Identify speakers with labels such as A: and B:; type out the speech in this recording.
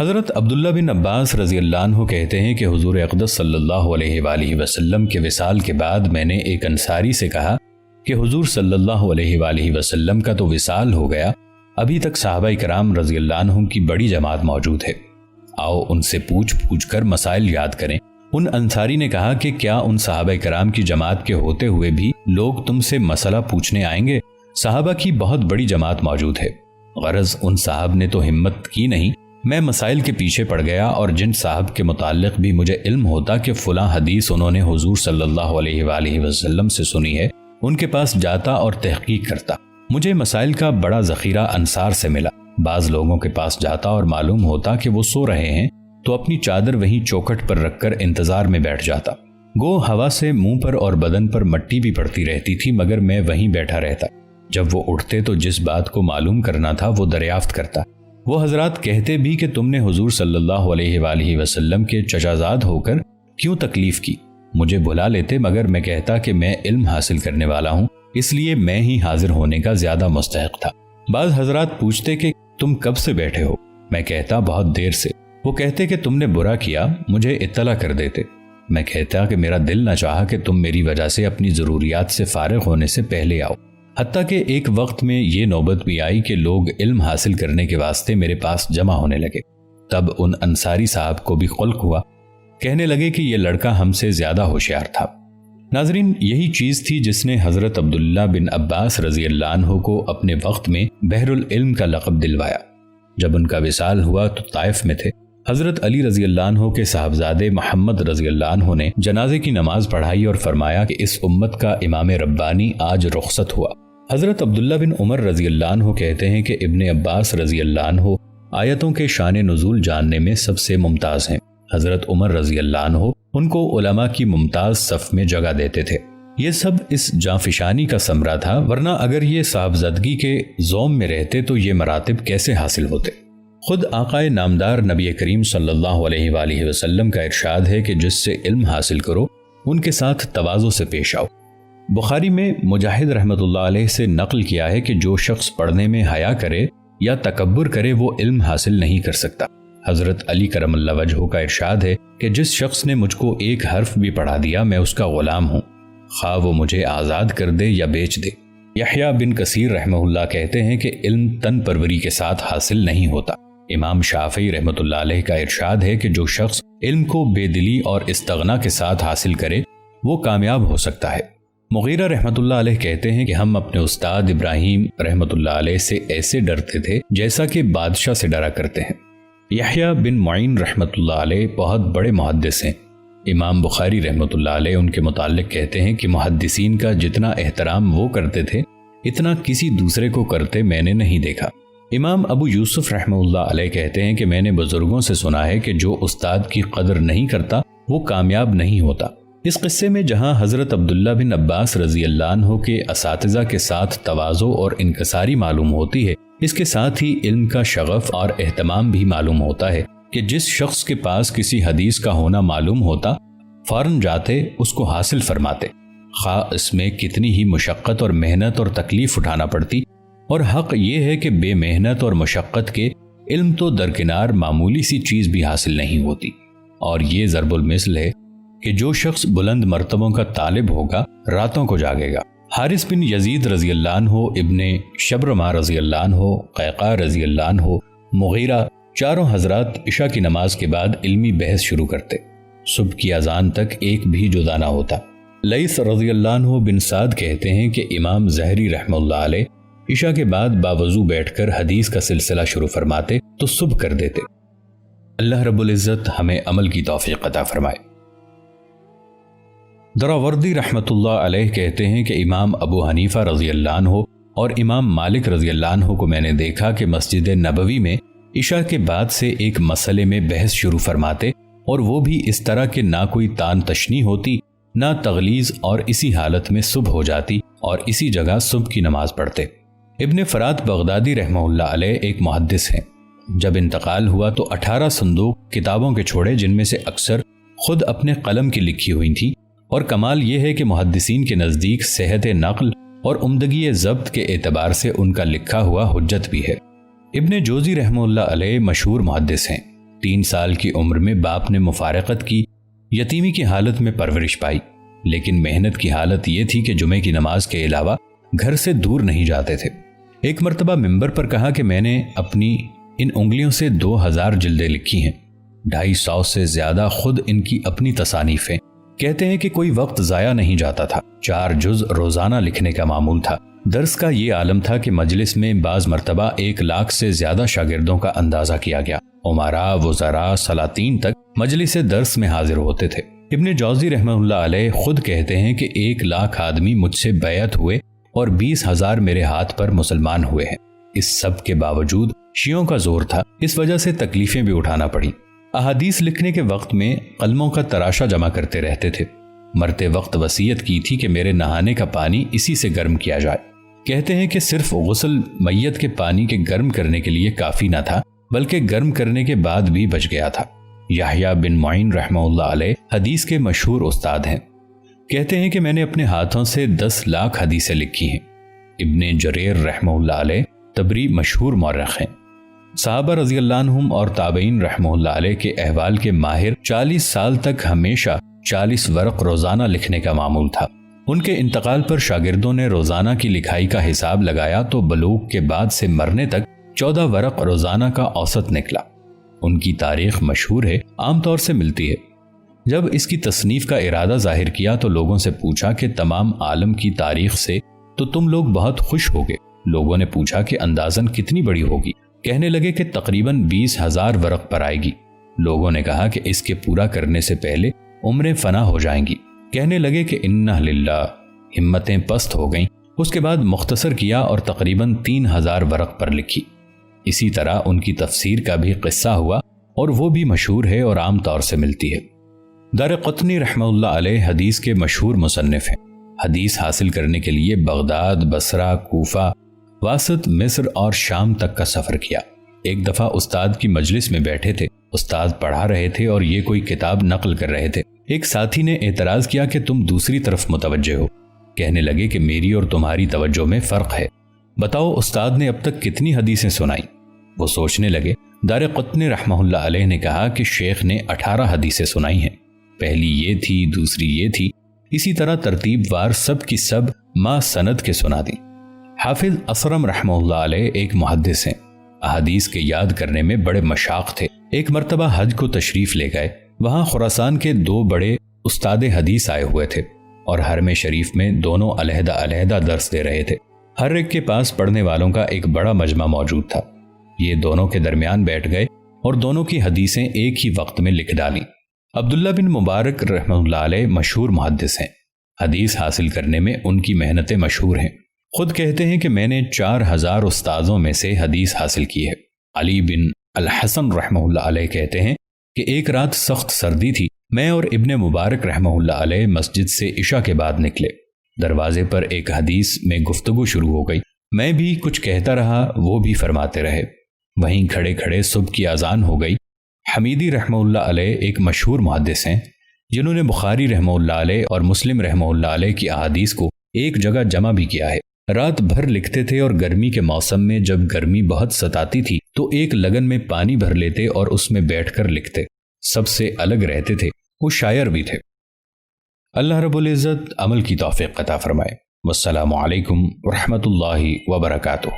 A: حضرت عبداللہ بن عباس رضی اللہ عنہ کہتے ہیں کہ حضور اقدس صلی اللہ علیہ وآلہ وسلم کے وصال کے بعد میں نے ایک انصاری سے کہا کہ حضور صلی اللہ علیہ وآلہ وسلم کا تو وصال ہو گیا، ابھی تک صحابہ کرام رضی اللہ عنہم کی بڑی جماعت موجود ہے، آؤ ان سے پوچھ کر مسائل یاد کریں۔ ان انصاری نے کہا کہ کیا ان صحابہ کرام کی جماعت کے ہوتے ہوئے بھی لوگ تم سے مسئلہ پوچھنے آئیں گے؟ صحابہ کی بہت بڑی جماعت موجود ہے۔ غرض ان صاحب نے تو ہمت کی نہیں، میں مسائل کے پیچھے پڑ گیا، اور جن صاحب کے متعلق بھی مجھے علم ہوتا کہ فلاں حدیث انہوں نے حضور صلی اللہ علیہ وآلہ وسلم سے سنی ہے، ان کے پاس جاتا اور تحقیق کرتا۔ مجھے مسائل کا بڑا ذخیرہ انصار سے ملا۔ بعض لوگوں کے پاس جاتا اور معلوم ہوتا کہ وہ سو رہے ہیں تو اپنی چادر وہیں چوکھٹ پر رکھ کر انتظار میں بیٹھ جاتا۔ گو ہوا سے منہ پر اور بدن پر مٹی بھی پڑتی رہتی تھی، مگر میں وہیں بیٹھا رہتا۔ جب وہ اٹھتے تو جس بات کو معلوم کرنا تھا وہ دریافت کرتا۔ وہ حضرات کہتے بھی کہ تم نے حضور صلی اللہ علیہ وآلہ وسلم کے چچا زاد ہو کر کیوں تکلیف کی؟ مجھے بلا لیتے، مگر میں کہتا کہ میں علم حاصل کرنے والا ہوں، اس لیے میں ہی حاضر ہونے کا زیادہ مستحق تھا۔ بعض حضرات پوچھتے کہ تم کب سے بیٹھے ہو؟ میں کہتا بہت دیر سے۔ وہ کہتے کہ تم نے برا کیا، مجھے اطلاع کر دیتے۔ میں کہتا کہ میرا دل نہ چاہا کہ تم میری وجہ سے اپنی ضروریات سے فارغ ہونے سے پہلے آؤ۔ حتیٰ کہ ایک وقت میں یہ نوبت بھی آئی کہ لوگ علم حاصل کرنے کے واسطے میرے پاس جمع ہونے لگے۔ تب ان انصاری صاحب کو بھی خلق ہوا، کہنے لگے کہ یہ لڑکا ہم سے زیادہ ہوشیار تھا۔ ناظرین، یہی چیز تھی جس نے حضرت عبداللہ بن عباس رضی اللہ عنہ کو اپنے وقت میں بحر العلم کا لقب دلوایا۔ جب ان کا وصال ہوا تو طائف میں تھے۔ حضرت علی رضی اللہ عنہ کے صاحبزادے محمد رضی اللہ عنہ نے جنازے کی نماز پڑھائی اور فرمایا کہ اس امت کا امام ربانی آج رخصت ہوا۔ حضرت عبداللہ بن عمر رضی اللہ عنہ کہتے ہیں کہ ابن عباس رضی اللہ عنہ آیتوں کے شان نزول جاننے میں سب سے ممتاز ہیں۔ حضرت عمر رضی اللہ عنہ ان کو علماء کی ممتاز صف میں جگہ دیتے تھے۔ یہ سب اس جانفشانی کا ثمرہ تھا، ورنہ اگر یہ صاحبزادگی کے زوم میں رہتے تو یہ مراتب کیسے حاصل ہوتے؟ خود آقائے نامدار نبی کریم صلی اللہ علیہ وآلہ وسلم کا ارشاد ہے کہ جس سے علم حاصل کرو ان کے ساتھ تواضع سے پیش آؤ۔ بخاری میں مجاہد رحمۃ اللہ علیہ سے نقل کیا ہے کہ جو شخص پڑھنے میں حیا کرے یا تکبر کرے وہ علم حاصل نہیں کر سکتا۔ حضرت علی کرم اللہ وجہہ کا ارشاد ہے کہ جس شخص نے مجھ کو ایک حرف بھی پڑھا دیا میں اس کا غلام ہوں، خواہ وہ مجھے آزاد کر دے یا بیچ دے۔ یحییٰ بن کثیر رحمہ اللہ کہتے ہیں کہ علم تن پروری کے ساتھ حاصل نہیں ہوتا۔ امام شافعی رحمۃ اللہ علیہ کا ارشاد ہے کہ جو شخص علم کو بے دلی اور استغنا کے ساتھ حاصل کرے وہ کامیاب ہو سکتا ہے۔ مغیرہ رحمۃ اللہ علیہ کہتے ہیں کہ ہم اپنے استاد ابراہیم رحمۃ اللہ علیہ سے ایسے ڈرتے تھے جیسا کہ بادشاہ سے ڈرا کرتے ہیں۔ یحییٰ بن معین رحمۃ اللہ علیہ بہت بڑے محدث ہیں۔ امام بخاری رحمۃ اللہ علیہ ان کے متعلق کہتے ہیں کہ محدثین کا جتنا احترام وہ کرتے تھے اتنا کسی دوسرے کو کرتے میں نے نہیں دیکھا۔ امام ابو یوسف رحمہ اللہ علیہ کہتے ہیں کہ میں نے بزرگوں سے سنا ہے کہ جو استاد کی قدر نہیں کرتا وہ کامیاب نہیں ہوتا۔ اس قصے میں جہاں حضرت عبداللہ بن عباس رضی اللہ عنہ کے اساتذہ کے ساتھ تواضع اور انکساری معلوم ہوتی ہے، اس کے ساتھ ہی علم کا شغف اور اہتمام بھی معلوم ہوتا ہے کہ جس شخص کے پاس کسی حدیث کا ہونا معلوم ہوتا فوراً جاتے اس کو حاصل فرماتے، خواہ اس میں کتنی ہی مشقت اور محنت اور تکلیف اٹھانا پڑتی۔ اور حق یہ ہے کہ بے محنت اور مشقت کے علم تو درکنار معمولی سی چیز بھی حاصل نہیں ہوتی، اور یہ ضرب المثل ہے کہ جو شخص بلند مرتبوں کا طالب ہوگا راتوں کو جاگے گا۔ حارث بن یزید رضی اللہ عنہ، ابن شبرمہ رضی اللہ عنہ، قیقاع رضی اللہ عنہ، مغیرہ، چاروں حضرات عشاء کی نماز کے بعد علمی بحث شروع کرتے، صبح کی اذان تک ایک بھی جدا نہ ہوتا۔ لیث رضی اللہ عنہ بن سعد کہتے ہیں کہ امام زہری رحمہ اللہ علیہ عشاء کے بعد باوضو بیٹھ کر حدیث کا سلسلہ شروع فرماتے تو صبح کر دیتے۔ اللہ رب العزت ہمیں عمل کی توفیق عطا فرمائے۔ دراوردی رحمۃ اللہ علیہ کہتے ہیں کہ امام ابو حنیفہ رضی اللہ عنہ اور امام مالک رضی اللہ عنہ کو میں نے دیکھا کہ مسجد نبوی میں عشاء کے بعد سے ایک مسئلے میں بحث شروع فرماتے، اور وہ بھی اس طرح کہ نہ کوئی تان تشنی ہوتی نہ تغلیظ، اور اسی حالت میں صبح ہو جاتی اور اسی جگہ صبح کی نماز پڑھتے۔ ابن فرات بغدادی رحمہ اللہ علیہ ایک محدث ہیں۔ جب انتقال ہوا تو 18 صندوق کتابوں کے چھوڑے، جن میں سے اکثر خود اپنے قلم کی لکھی ہوئی تھیں، اور کمال یہ ہے کہ محدثین کے نزدیک صحت نقل اور عمدگی ضبط کے اعتبار سے ان کا لکھا ہوا حجت بھی ہے۔ ابن جوزی رحمہ اللہ علیہ مشہور محدث ہیں۔ 3 سال کی عمر میں باپ نے مفارقت کی، یتیمی کی حالت میں پرورش پائی، لیکن محنت کی حالت یہ تھی کہ جمعے کی نماز کے علاوہ گھر سے دور نہیں جاتے تھے۔ ایک مرتبہ ممبر پر کہا کہ میں نے اپنی ان انگلیوں سے 2000 جلدیں لکھی ہیں، 250 سے زیادہ خود ان کی اپنی تصانیفیں۔ کہتے ہیں کہ کوئی وقت ضائع نہیں جاتا تھا، 4 جز روزانہ لکھنے کا معمول تھا۔ درس کا یہ عالم تھا کہ مجلس میں بعض مرتبہ 1 لاکھ سے زیادہ شاگردوں کا اندازہ کیا گیا۔ امراء، وزراء، سلاطین تک مجلس درس میں حاضر ہوتے تھے۔ ابن جوزی رحمہ اللہ علیہ خود کہتے ہیں کہ 1 لاکھ آدمی مجھ سے بیعت ہوئے اور 20,000 میرے ہاتھ پر مسلمان ہوئے ہیں۔ اس سب کے باوجود شیعوں کا زور تھا، اس وجہ سے تکلیفیں بھی اٹھانا پڑی۔ احادیث لکھنے کے وقت میں قلموں کا تراشا جمع کرتے رہتے تھے۔ مرتے وقت وصیت کی تھی کہ میرے نہانے کا پانی اسی سے گرم کیا جائے۔ کہتے ہیں کہ صرف غسل میت کے پانی کے گرم کرنے کے لیے کافی نہ تھا، بلکہ گرم کرنے کے بعد بھی بچ گیا تھا۔ یحییٰ بن معین رحمہ اللہ علیہ حدیث کے مشہور استاد ہیں۔ کہتے ہیں کہ میں نے اپنے ہاتھوں سے 10 لاکھ حدیثیں لکھی ہیں۔ ابن جریر رحمہ اللہ علیہ طبری مشہور مورخ ہیں۔ صحابہ رضی اللہ عنہم اور تابعین رحمہ اللہ علیہ کے احوال کے ماہر 40 سال تک ہمیشہ 40 ورق روزانہ لکھنے کا معمول تھا۔ ان کے انتقال پر شاگردوں نے روزانہ کی لکھائی کا حساب لگایا تو بلوغ کے بعد سے مرنے تک 14 ورق روزانہ کا اوسط نکلا۔ ان کی تاریخ مشہور ہے، عام طور سے ملتی ہے۔ جب اس کی تصنیف کا ارادہ ظاہر کیا تو لوگوں سے پوچھا کہ تمام عالم کی تاریخ سے تو تم لوگ بہت خوش ہوگے۔ لوگوں نے پوچھا کہ اندازاً کتنی بڑی ہوگی؟ کہنے لگے کہ تقریباً 20,000 ورق پر آئے گی۔ لوگوں نے کہا کہ اس کے پورا کرنے سے پہلے عمریں فنا ہو جائیں گی۔ کہنے لگے کہ انا للہ، ہمتیں پست ہو گئیں۔ اس کے بعد مختصر کیا اور تقریباً 3,000 ورق پر لکھی۔ اسی طرح ان کی تفسیر کا بھی قصہ ہوا اور وہ بھی مشہور ہے اور عام طور سے ملتی ہے۔ دارقطنی رحمہ اللہ علیہ حدیث کے مشہور مصنف ہیں۔ حدیث حاصل کرنے کے لیے بغداد، بصرہ، کوفہ، واسط، مصر اور شام تک کا سفر کیا۔ ایک دفعہ استاد کی مجلس میں بیٹھے تھے، استاد پڑھا رہے تھے اور یہ کوئی کتاب نقل کر رہے تھے۔ ایک ساتھی نے اعتراض کیا کہ تم دوسری طرف متوجہ ہو۔ کہنے لگے کہ میری اور تمہاری توجہ میں فرق ہے، بتاؤ استاد نے اب تک کتنی حدیثیں سنائی؟ وہ سوچنے لگے۔ دارقطنی رحمہ اللہ علیہ نے کہا کہ شیخ نے 18 حدیثیں سنائی ہیں، پہلی یہ تھی، دوسری یہ تھی، اسی طرح ترتیب وار سب کی سب ما سند کے سنا دی۔ حافظ اسرم رحمہ اللہ علیہ ایک محدث ہیں، احادیث کے یاد کرنے میں بڑے مشاق تھے۔ ایک مرتبہ حج کو تشریف لے گئے، وہاں خراسان کے 2 بڑے استاد حدیث آئے ہوئے تھے اور حرم شریف میں دونوں علیحدہ علیحدہ درس دے رہے تھے۔ ہر ایک کے پاس پڑھنے والوں کا ایک بڑا مجمع موجود تھا۔ یہ دونوں کے درمیان بیٹھ گئے اور دونوں کی حدیثیں ایک ہی وقت میں لکھ ڈالیں۔ عبداللہ بن مبارک رحمہ اللہ علیہ مشہور محدث ہیں، حدیث حاصل کرنے میں ان کی محنتیں مشہور ہیں۔ خود کہتے ہیں کہ میں نے 4000 استاذوں میں سے حدیث حاصل کی ہے۔ علی بن الحسن رحمہ اللہ علیہ کہتے ہیں کہ ایک رات سخت سردی تھی، میں اور ابن مبارک رحمہ اللہ علیہ مسجد سے عشاء کے بعد نکلے۔ دروازے پر ایک حدیث میں گفتگو شروع ہو گئی، میں بھی کچھ کہتا رہا، وہ بھی فرماتے رہے۔ وہیں کھڑے کھڑے صبح کی اذان ہو گئی۔ حمیدی رحمہ اللہ علیہ ایک مشہور محدث ہیں جنہوں نے بخاری رحمہ اللہ علیہ اور مسلم رحمہ اللہ علیہ کی احادیث کو ایک جگہ جمع بھی کیا ہے۔ رات بھر لکھتے تھے اور گرمی کے موسم میں جب گرمی بہت ستاتی تھی تو ایک لگن میں پانی بھر لیتے اور اس میں بیٹھ کر لکھتے۔ سب سے الگ رہتے تھے، وہ شاعر بھی تھے۔ اللہ رب العزت عمل کی توفیق عطا فرمائے۔ والسلام علیکم ورحمۃ اللہ وبرکاتہ۔